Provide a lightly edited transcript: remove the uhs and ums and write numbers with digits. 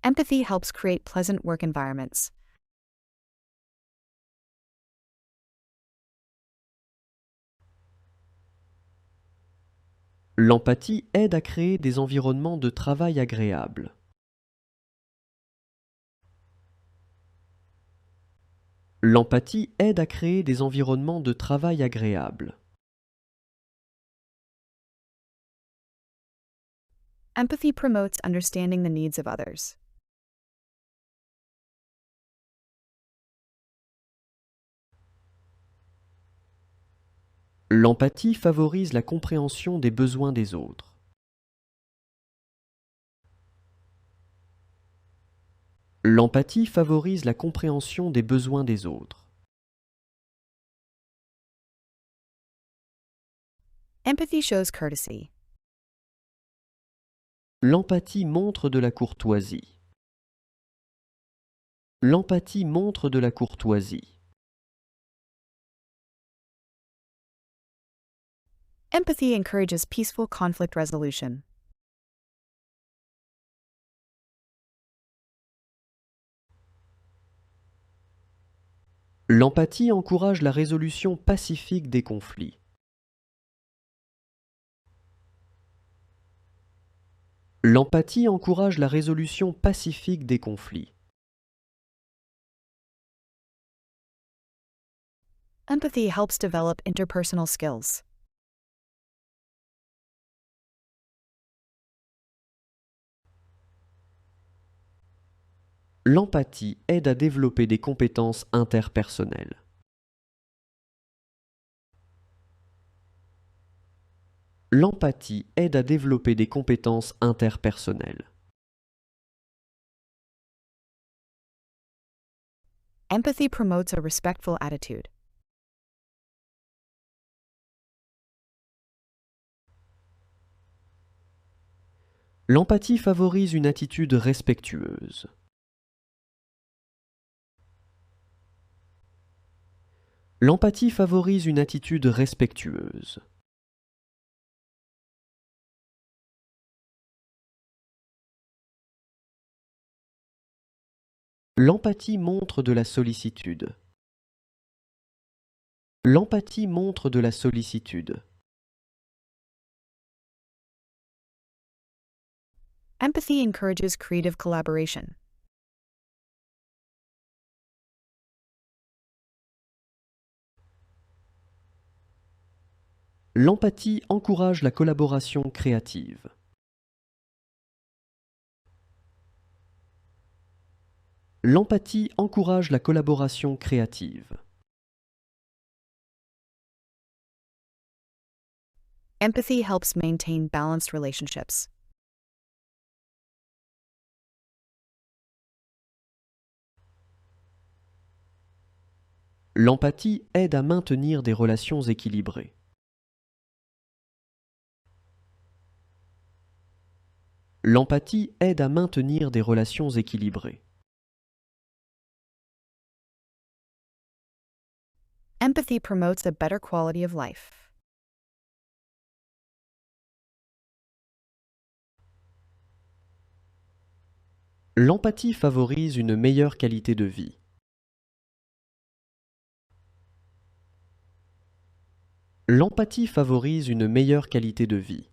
Empathy helps create pleasant work environments. L'empathie aide à créer des environnements de travail agréables. L'empathie aide à créer des environnements de travail agréables. Empathy promotes understanding the needs of others. L'empathie favorise la compréhension des besoins des autres. L'empathie favorise la compréhension des besoins des autres. Empathy shows courtesy. L'empathie montre de la courtoisie. L'empathie montre de la courtoisie. Empathy encourages peaceful conflict resolution. L'empathie encourage la résolution pacifique des conflits. L'empathie encourage la résolution pacifique des conflits. Empathy helps develop interpersonal skills. L'empathie aide à développer des compétences interpersonnelles. L'empathie aide à développer des compétences interpersonnelles. Empathy promotes a respectful attitude. L'empathie favorise une attitude respectueuse. L'empathie favorise une attitude respectueuse. L'empathie montre de la sollicitude. L'empathie montre de la sollicitude. Empathy encourages creative collaboration. L'empathie encourage la collaboration créative. L'empathie encourage la collaboration créative. Empathy helps maintain balanced relationships. L'empathie aide à maintenir des relations équilibrées. L'empathie aide à maintenir des relations équilibrées. Empathy promotes a better quality of life. L'empathie favorise une meilleure qualité de vie. L'empathie favorise une meilleure qualité de vie.